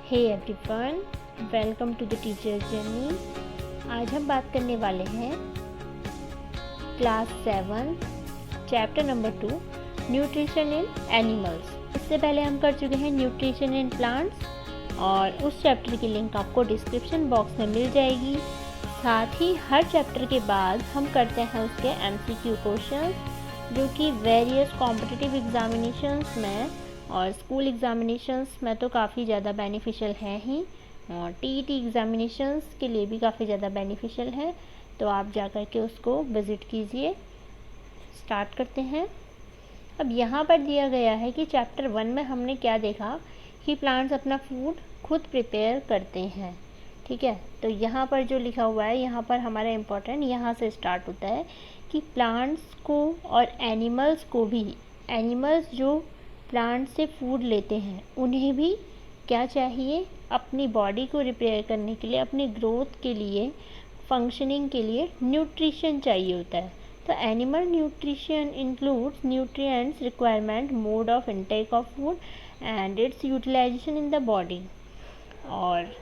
Hey everyone, welcome to the teachers journey. आज हम बात करने वाले हैं class 7 chapter number 2 nutrition in animals. इससे पहले हम कर चुके हैं न्यूट्रिशन इन प्लांट्स और उस चैप्टर की लिंक आपको डिस्क्रिप्शन बॉक्स में मिल जाएगी। साथ ही हर चैप्टर के बाद हम करते हैं उसके MCQ क्वेश्चंस जो कि वेरियस कॉम्पिटिटिव एग्जामिनेशंस में और स्कूल एग्ज़ामिनेशंस में तो काफ़ी ज़्यादा बेनिफिशियल है ही, और TET एग्ज़ामिनेशंस के लिए भी काफ़ी ज़्यादा बेनिफिशियल है। तो आप जा कर के उसको विज़िट कीजिए। स्टार्ट करते हैं। अब यहाँ पर दिया गया है कि चैप्टर 1 में हमने क्या देखा कि प्लांट्स अपना फूड खुद प्रिपेयर करते हैं। ठीक है, तो यहाँ पर जो लिखा हुआ है, यहाँ पर हमारा इम्पोर्टेंट यहाँ से स्टार्ट होता है कि प्लांट्स को और एनिमल्स को भी, एनिमल्स जो प्लांट से फूड लेते हैं उन्हें भी क्या चाहिए, अपनी बॉडी को रिपेयर करने के लिए, अपनी ग्रोथ के लिए, फंक्शनिंग के लिए न्यूट्रिशन चाहिए होता है। तो animal nutrition includes nutrients requirement, mode of intake of food and its utilisation in the body. और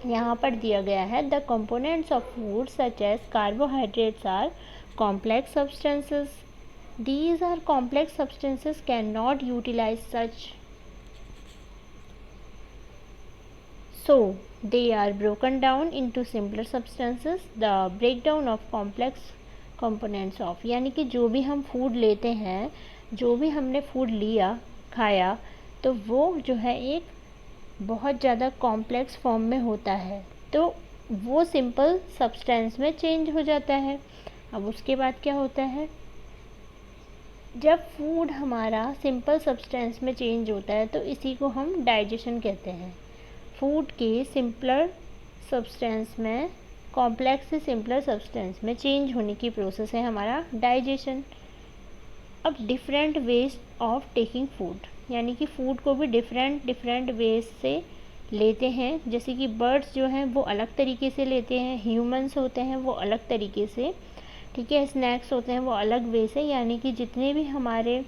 यहाँ पर दिया गया है the components of food such as carbohydrates are complex substances. These are complex substances cannot utilize such, so they are broken down into simpler substances. The breakdown of complex components of, यानी कि जो भी हम food लेते हैं, जो भी हमने फूड लिया, खाया, तो वो जो है एक बहुत ज़्यादा कॉम्प्लेक्स फॉर्म में होता है, तो वो सिंपल सब्सटेंस में चेंज हो जाता है। अब उसके बाद क्या होता है, जब फूड हमारा सिंपल सब्सटेंस में चेंज होता है तो इसी को हम डाइजेशन कहते हैं। फूड के सिंपलर सब्सटेंस में, कॉम्प्लेक्स से सिंपलर सब्सटेंस में चेंज होने की प्रोसेस है हमारा डाइजेशन। अब different ways of taking food, यानी कि फूड को भी डिफरेंट वेज से लेते हैं। जैसे कि बर्ड्स जो हैं वो अलग तरीके से लेते हैं, ह्यूमंस होते हैं वो अलग तरीके से, ठीक है, स्नैक्स होते हैं वो अलग वे से, यानी कि जितने भी हमारे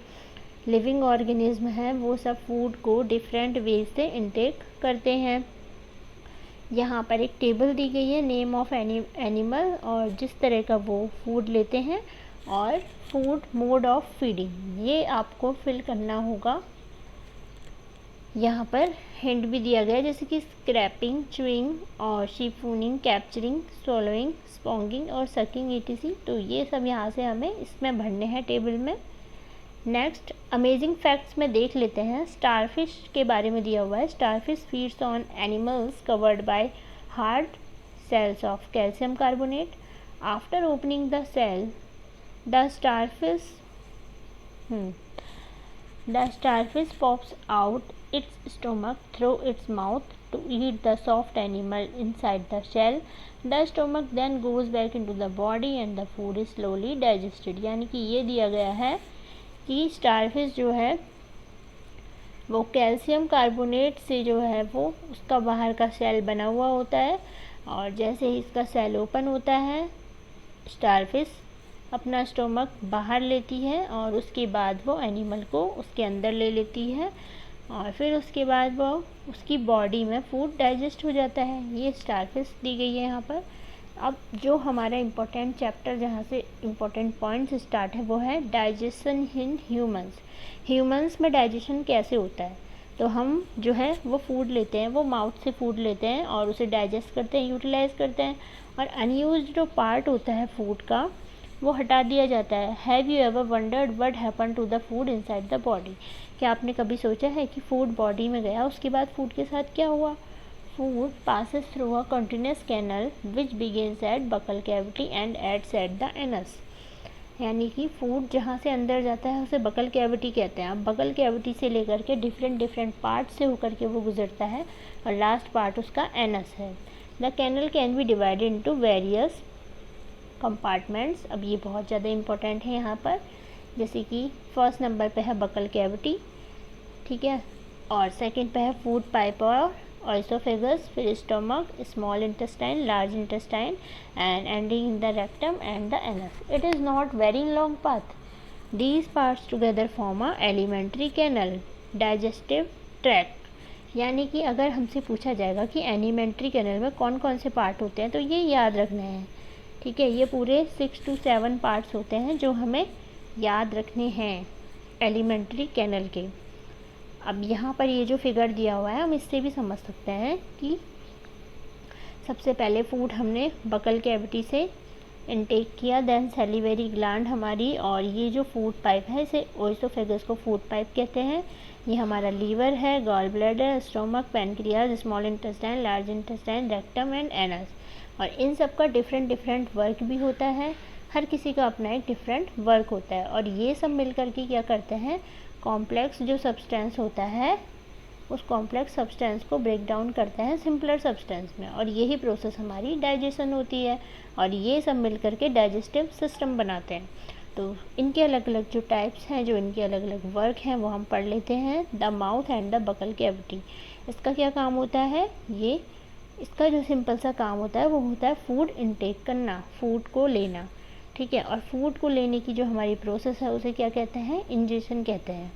लिविंग ऑर्गेनिज्म हैं वो सब फूड को डिफरेंट वे से इनटेक करते हैं। यहाँ पर एक टेबल दी गई है, नेम ऑफ एनिमल और जिस तरह का वो फूड लेते हैं और फूड मोड ऑफ फीडिंग, ये आपको फिल करना होगा। यहाँ पर हिंट भी दिया गया है, जैसे कि स्क्रैपिंग, च्यूइंग और शिफूनिंग, कैप्चरिंग, स्वॉलोइंग, स्पॉन्गिंग और सकिंग etc। तो ये सब यहाँ से हमें इसमें भरने हैं टेबल में। नेक्स्ट अमेजिंग फैक्ट्स में देख लेते हैं। स्टारफिश के बारे में दिया हुआ है। Starfish feeds on animals covered by hard shells of calcium carbonate. After opening the shell the starfish pops out its stomach through its mouth to eat the soft animal inside the shell. The stomach then goes back into the body and the food is slowly digested। यानी कि ये दिया गया है कि starfish जो है वो कैल्शियम कार्बोनेट से जो है वो उसका बाहर का सेल बना हुआ होता है, और जैसे ही इसका सेल ओपन होता है स्टारफिश अपना स्टोमक बाहर लेती है और उसके बाद वो एनिमल को उसके अंदर ले लेती है और फिर उसके बाद वो उसकी बॉडी में फूड डाइजेस्ट हो जाता है। ये स्टारफिश दी गई है यहाँ पर। अब जो हमारा इम्पोर्टेंट चैप्टर, जहाँ से इम्पोर्टेंट पॉइंट्स स्टार्ट है, वो है डाइजेशन इन ह्यूमंस। ह्यूमंस में डाइजेशन कैसे होता है, तो हम जो है वो फूड लेते हैं, वो माउथ से फूड लेते हैं और उसे डाइजेस्ट करते हैं, यूटिलाइज करते हैं, और अनयूज्ड जो पार्ट होता है फूड का वो हटा दिया जाता है। Have you ever wondered what happen to the food inside the body? क्या आपने कभी सोचा है कि फूड बॉडी में गया, उसके बाद फूड के साथ क्या हुआ? Food passes through a continuous canal which begins at buccal cavity and ends at the anus। यानी कि फूड जहाँ से अंदर जाता है उसे बकल कैविटी कहते हैं। अब बकल कैविटी से लेकर के डिफरेंट पार्ट से होकर के वो गुजरता है और लास्ट पार्ट उसका एनस है। The canal can be divided into various compartments. अब ये बहुत ज़्यादा इम्पोर्टेंट है यहाँ पर, जैसे कि फर्स्ट नंबर पे है बकल कैविटी, ठीक है, और सेकंड पे है फूड पाइप और ऑइसोफेगस, फिर stomach, small intestine, large intestine and ending in the rectum and the anus. It is not very long path. These parts together form a alimentary canal, digestive tract. यानी कि अगर हमसे पूछा जाएगा कि alimentary canal में कौन कौन से पार्ट होते हैं तो ये याद रखना है, ठीक है। ये पूरे 6 to 7 पार्ट्स होते हैं जो हमें याद रखने हैं एलिमेंट्री कैनल के। अब यहाँ पर ये जो फिगर दिया हुआ है हम इससे भी समझ सकते हैं कि सबसे पहले फूड हमने बकल कैविटी से इनटेक किया, देन सैलिवरी ग्लैंड हमारी, और ये जो फूड पाइप है इसे ओएसोफेगस को फूड पाइप कहते हैं। ये हमारा लीवर है, gall bladder, stomach, pancreas, small intestine, large intestine, rectum and anus. और इन सब का डिफरेंट वर्क भी होता है, हर किसी का अपना एक डिफरेंट वर्क होता है। और ये सब मिल करके क्या करते हैं, कॉम्प्लेक्स जो सब्सटेंस होता है उस कॉम्प्लेक्स सब्सटेंस को ब्रेक डाउन करते हैं सिंपलर सब्सटेंस में, और यही प्रोसेस हमारी डाइजेशन होती है। और ये सब मिल करके डाइजेस्टिव सिस्टम बनाते हैं। तो इनके अलग अलग जो टाइप्स हैं, जो इनके अलग अलग वर्क हैं वो हम पढ़ लेते हैं। The mouth and the buccal cavity, इसका क्या काम होता है, ये इसका जो सिंपल सा काम होता है वो होता है फूड इनटेक करना, फूड को लेना, ठीक है। और फूड को लेने की जो हमारी प्रोसेस है उसे क्या कहते हैं, इंजेशन कहते हैं,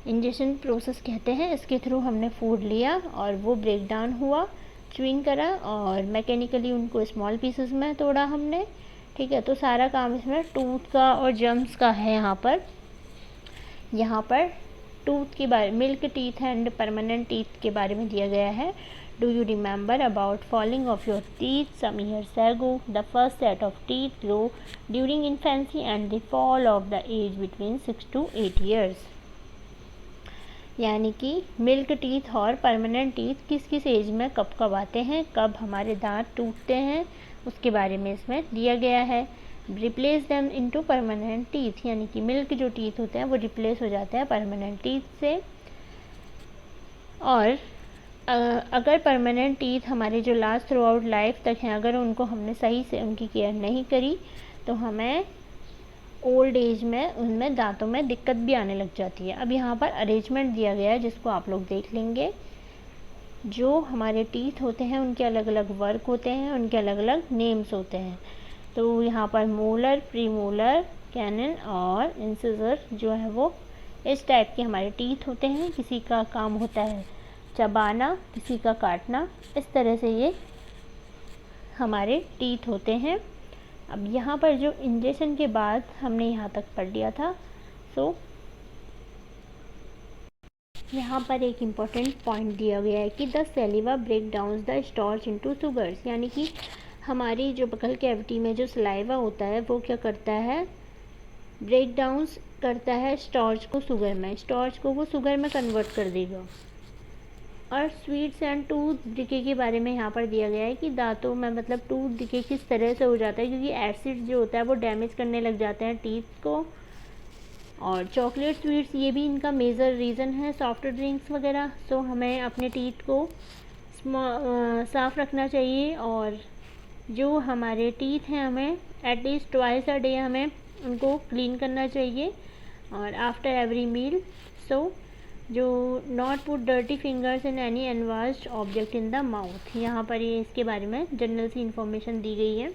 इंजेशन प्रोसेस कहते हैं। इसके थ्रू हमने फूड लिया और वो ब्रेक डाउन हुआ, च्यूइंग करा और मैकेनिकली उनको स्मॉल पीसेस में तोड़ा हमने, ठीक है। तो सारा काम इसमें टूथ का और जर्म्स का है। यहाँ पर टूथ के बारे, milk teeth and permanent teeth के बारे में दिया गया है। Do you remember about falling off your teeth some years ago, the first set of teeth grow during infancy and the fall of the age between 6 to 8 years। यानी कि milk teeth और permanent teeth किस किस as में कब कब आते हैं, कब हमारे दांत टूटते हैं, उसके बारे में इसमें दिया गया है। Replace them into permanent teeth, यानी कि मिल्क जो टीथ होते हैं वो रिप्लेस हो जाते हैं परमानेंट टीथ से। और अगर परमानेंट टीथ हमारे जो लास्ट थ्रू आउट लाइफ तक हैं, अगर उनको हमने सही से उनकी केयर नहीं करी तो हमें ओल्ड एज में उनमें दांतों में दिक्कत भी आने लग जाती है। अब यहाँ पर अरेंजमेंट दिया गया है जिसको आप लोग देख लेंगे। जो हमारे टीथ होते हैं उनके अलग अलग वर्क होते हैं, उनके अलग अलग नेम्स होते हैं। तो यहाँ पर मोलर, प्रीमोलर, कैनन और इंसिजर जो है वो इस टाइप के हमारे टीथ होते हैं। किसी का काम होता है चबाना, किसी का काटना, इस तरह से ये हमारे टीथ होते हैं। अब यहाँ पर जो इंजेक्शन के बाद हमने यहाँ तक पढ़ लिया था, सो यहाँ पर एक इम्पॉर्टेंट पॉइंट दिया गया है कि the saliva break down the starch into sugars, यानी कि हमारी जो बकल कैविटी में जो सलाइवा होता है वो क्या करता है, ब्रेक डाउन करता है स्टार्च को शुगर में, स्टार्च को वो शुगर में कन्वर्ट कर देगा। और स्वीट्स एंड टूथ डिके के बारे में यहाँ पर दिया गया है कि दांतों में मतलब टूथ डिके किस तरह से हो जाता है, क्योंकि एसिड जो होता है वो डैमेज करने लग जाते हैं टीथ को। और चॉकलेट स्वीट्स ये भी इनका मेजर रीज़न है, सॉफ्ट ड्रिंक्स वगैरह। सो हमें अपने टीथ को साफ़ रखना चाहिए, और जो हमारे टीथ हैं हमें एटलीस्ट ट्वाइस अ डे हमें उनको क्लीन करना चाहिए, और after every meal. So do not put dirty fingers in any unwashed object in the mouth, यहाँ पर ये इसके बारे में जनरल सी इन्फॉर्मेशन दी गई है।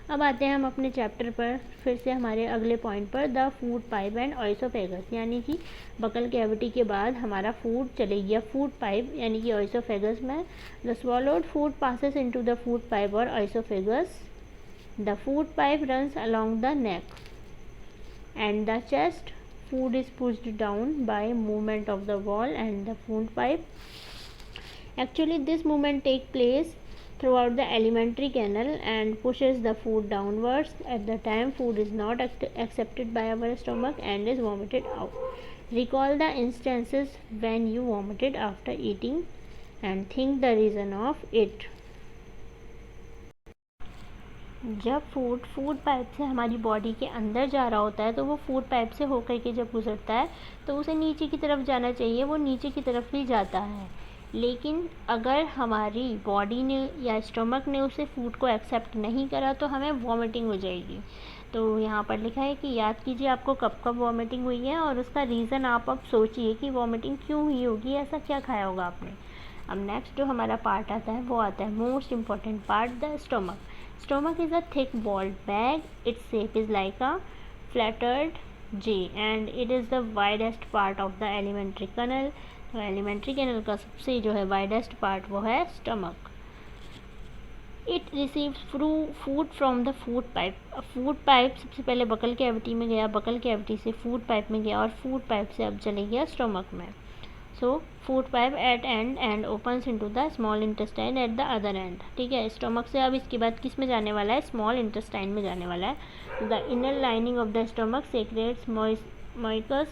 अब आते हैं हम अपने चैप्टर पर फिर से हमारे अगले पॉइंट पर, द फूड पाइप एंड ओएसोफेगस, यानी कि बकल कैविटी के बाद हमारा फूड चले गया फूड पाइप यानी कि ओएसोफेगस में। The swallowed food passes into the food pipe or oesophagus. The food pipe runs along the neck and the chest. Food is pushed down by movement of the wall and the food pipe. Actually, this movement takes place throughout the alimentary canal and pushes the food downwards. At the time, food is not accepted by our stomach and is vomited out. Recall the instances when you vomited after eating and think the reason of it. जब food pipe से हमारी body के अंदर जा रहा होता है तो वो फूड पाइप से होकर के जब गुजरता है तो उसे नीचे की तरफ जाना चाहिए, वो नीचे की तरफ ही जाता है। लेकिन अगर हमारी बॉडी ने या स्टमक ने उसे फूड को एक्सेप्ट नहीं करा तो हमें वॉमिटिंग हो जाएगी। तो यहाँ पर लिखा है कि याद कीजिए आपको कब कब वॉमिटिंग हुई है और उसका रीज़न आप अब सोचिए कि वॉमिटिंग क्यों हुई होगी, ऐसा क्या खाया होगा आपने। अब नेक्स्ट जो हमारा पार्ट आता है वो आता है most important part, the stomach. Stomach is a thick walled bag. Its shape is like a flattered J and it is the widest part of the alimentary canal. Alimentary canal का सबसे जो है widest part वो है stomach. It receives food from the food pipe. Food pipe सबसे पहले buccal cavity में गया, बकल कैविटी से फूड पाइप में गया और फूड पाइप से अब चले गया स्टमक में। So food pipe at end opens into the small intestine at the other end. ठीक है, स्टमक से अब इसके बाद किस में जाने वाला है, स्मॉल इंटेस्टाइन में जाने वाला है। The inner lining of the stomach secrets mucus,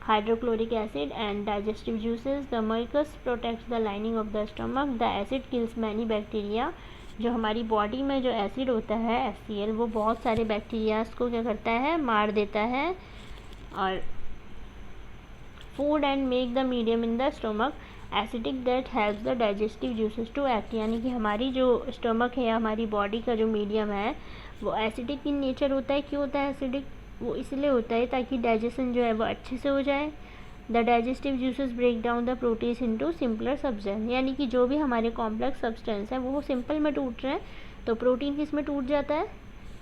hydrochloric acid and digestive juices. The mucus protects the lining of the stomach. The acid kills many bacteria. जो हमारी बॉडी में जो एसिड होता है HCl, वो बहुत सारे बैक्टीरियाज को क्या करता है, मार देता है। और food and make the medium in the stomach acidic that helps the digestive juices to act. यानी कि हमारी जो स्टोमक है, हमारी बॉडी का जो मीडियम है वो एसिडिक इन नेचर होता है। क्यों होता है एसिडिक, वो इसलिए होता है ताकि डाइजेशन जो है वो अच्छे से हो जाए। The digestive juices break down the proteins into simpler substance. यानी कि जो भी हमारे कॉम्प्लेक्स सब्सटेंस है वो सिंपल में टूट रहे हैं, तो प्रोटीन किस में टूट जाता है,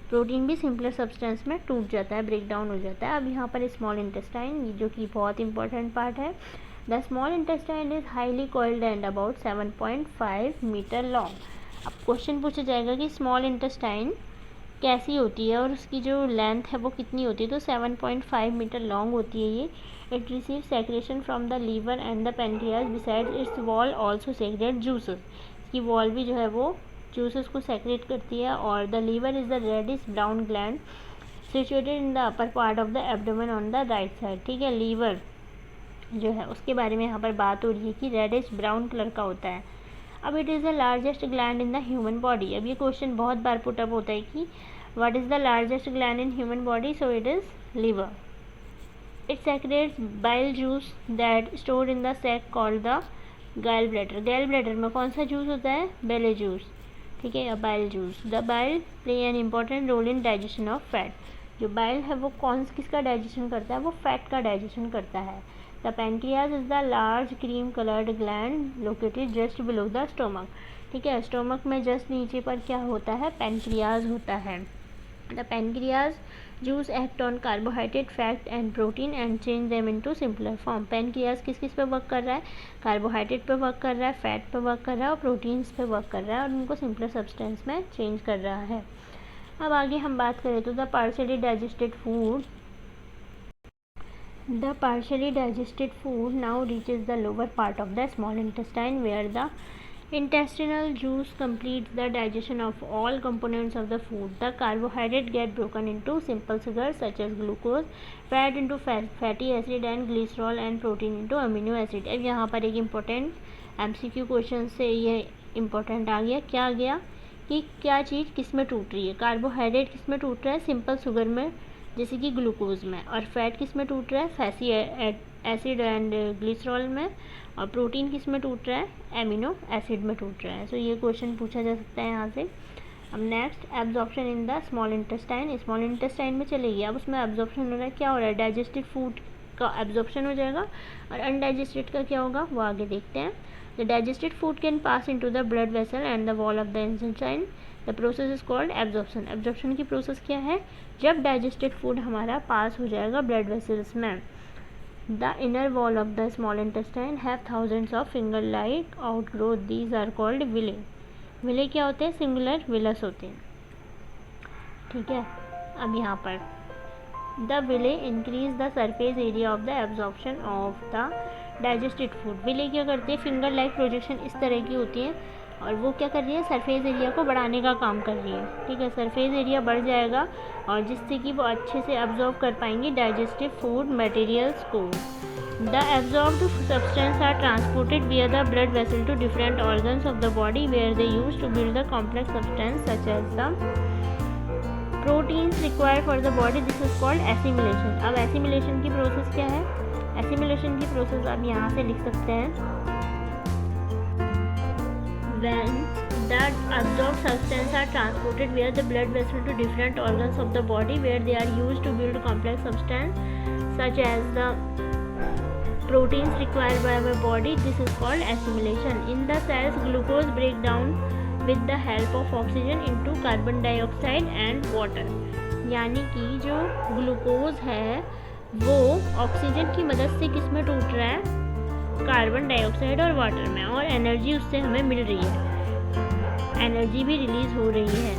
प्रोटीन भी सिंपलर सब्सटेंस में टूट जाता है, ब्रेक डाउन हो जाता है। अब यहाँ पर स्मॉल इंटेस्टाइन, जो कि बहुत इंपॉर्टेंट पार्ट है। The small intestine is highly coiled and about 7.5 metre long. अब क्वेश्चन पूछा जाएगा कि स्मॉल इंटेस्टाइन कैसी होती है और उसकी जो लेंथ है वो कितनी होती है, तो 7.5 मीटर लॉन्ग होती है ये। It receive secretion from the liver and the pancreas, besides its wall also secrete juices. इसकी वॉल भी जो है वो जूसेस को सेक्रेट करती है। और the liver is the reddish brown gland situated in the upper part of the abdomen on the right side. ठीक है, लीवर जो है उसके बारे में यहाँ पर बात हो रही है कि रेडिश ब्राउन कलर का होता है। अब it is the largest gland in the human body. अब ये क्वेश्चन बहुत बार पुटअप होता है कि what is the largest gland in human body, so it is liver. It secretes bile juice that stored in the sac called the gall bladder. Gall bladder में कौन सा जूस होता है, बेले जूस। ठीक है, या bile juice. The bile play an important role in digestion of fat. जो बाइल है वो किसका डाइजेशन करता है, वो फैट का डाइजेशन करता है। The pancreas is the large cream coloured gland located just below the stomach. ठीक है, स्टोमक में जस्ट नीचे पर क्या होता है, पैनक्रियाज होता है। The pancreas juice act on carbohydrate, fat and protein and change them into simpler form. Pancreas किस किस पे वर्क कर रहा है, कार्बोहाइड्रेट पे वर्क कर रहा है, फैट पे वर्क कर रहा है और प्रोटीन्स पे वर्क कर रहा है और उनको सिंपलर सब्सटेंस में चेंज कर रहा है। अब आगे हम बात करें तो the partially digested food now reaches the lower part of the small intestine where the intestinal juice completes the digestion of all components of the food. The carbohydrate get broken into simple sugars such as glucose, fat into fatty acid and glycerol and protein into amino acid. अब यहाँ पर एक important MCQ question से ये important आ गया, क्या आ गया कि क्या चीज़ किस में टूट रही है। कार्बोहाइड्रेट किस में टूट रहा है, सिंपल शुगर में जैसे कि ग्लूकोज में। और फैट किस में टूट रहा है, फैटी एसिड एंड ग्लिसरॉल में। और प्रोटीन किस में टूट रहा है, एमिनो एसिड में टूट रहा है। सो ये क्वेश्चन पूछा जा सकता है यहाँ से। अब next, absorption in the small intestine. Small intestine में चलेगी, अब उसमें एब्जॉर्प्शन हो रहा है, क्या हो रहा है, डाइजेस्टेड फूड का एब्जॉर्प्शन हो जाएगा और अनडाइजेस्टेड का क्या होगा वो आगे देखते हैं। The digested food can pass into the blood vessel and the wall of the intestine. The process is called absorption. Absorption की प्रोसेस क्या है, जब डाइजेस्टेड फूड हमारा पास हो जाएगा ब्लड वेसल्स में। The inner wall of the small intestine have thousands of finger like outgrowth, these are called villi. Villi क्या होते हैं, सिंगुलर विलस होते हैं। ठीक है, अब यहाँ पर the villi increase the surface area of the absorption of the digested food. Villi क्या करते हैं, फिंगर लाइक प्रोजेक्शन इस तरह की होती है और वो क्या कर रही है, सरफेस एरिया को बढ़ाने का काम कर रही है। ठीक है, सरफेस एरिया बढ़ जाएगा और जिससे कि वो अच्छे से अब्जॉर्ब कर पाएंगी डाइजेस्टिव फूड मटेरियल्स को। The absorbed substance are transported via the blood vessel to different organs of the body where they use to build the complex substance such as the proteins required for the body, this is called assimilation. अब assimilation की process क्या है, assimilation की process आप यहाँ से लिख सकते हैं, when the absorbed substances are transported via the blood vessel to different organs of the body where they are used to build complex substance such as the proteins required by our body, this is called assimilation. In the cells, glucose break down with the help of oxygen into carbon dioxide and water. यानी कि जो glucose है वो oxygen की मदद से किस में टूट रहा है, कार्बन डाइऑक्साइड और वाटर में, और एनर्जी उससे हमें मिल रही है, एनर्जी भी रिलीज हो रही है।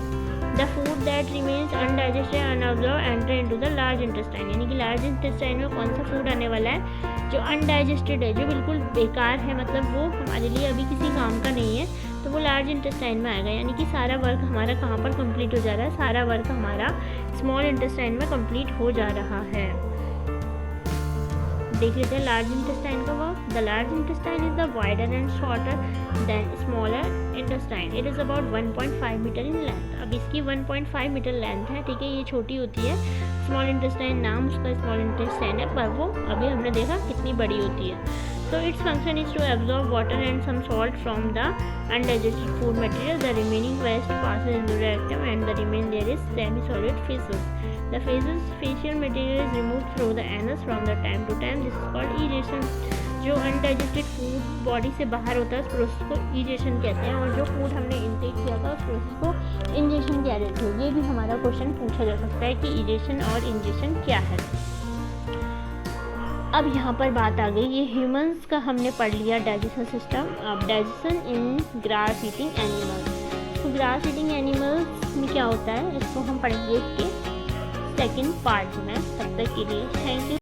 The food that remains undigested unabsorbed enter into the large intestine, यानी कि लार्ज इंटेस्टाइन में कौन सा फूड आने वाला है जो अनडाइजेस्टेड है, जो बिल्कुल बेकार है, मतलब वो हमारे लिए अभी किसी काम का नहीं है, तो वो लार्ज इंटेस्टाइन में आएगा। यानी कि सारा वर्क हमारा कहाँ पर कंप्लीट हो जा रहा है, सारा वर्क हमारा स्मॉल इंटेस्टाइन में कंप्लीट हो जा रहा है। देख लेते हैं लार्ज इंटेस्टाइन का work. The large intestine is the wider and shorter than smaller intestine. It is about 1.5 metre in length. अब इसकी 1.5 मीटर लेंथ है, ठीक है, ये छोटी होती है। स्मॉल इंटेस्टाइन नाम उसका स्मॉल इंटेस्टाइन है, पर वो अभी हमने देखा कितनी बड़ी होती है। So its function is to absorb water and some salt from the undigested food material. The remaining waste passes into the rectum and the remaining there is semi-solid feces. The facial material is removed through the anus from the time to time. This is called egestion. जो undigested food body से बाहर होता है उस process को egestion कहते हैं, और जो फूड हमने इंटेक किया था उस प्रोसेस को इंजेशन कह रहे थे। ये भी हमारा क्वेश्चन पूछा जा सकता है कि इजेशन और इंजेशन क्या है। अब यहाँ पर बात आ गई, ये ह्यूमंस का हमने पढ़ लिया डाइजेशन सिस्टम। अब डाइजेशन इन ग्रास ईटिंग एनिमल्स। तो ग्रास ईटिंग एनिमल्स में क्या होता है इसको हम पढ़ेंगे इसके सेकंड पार्ट में। तब तक के लिए थैंक यू।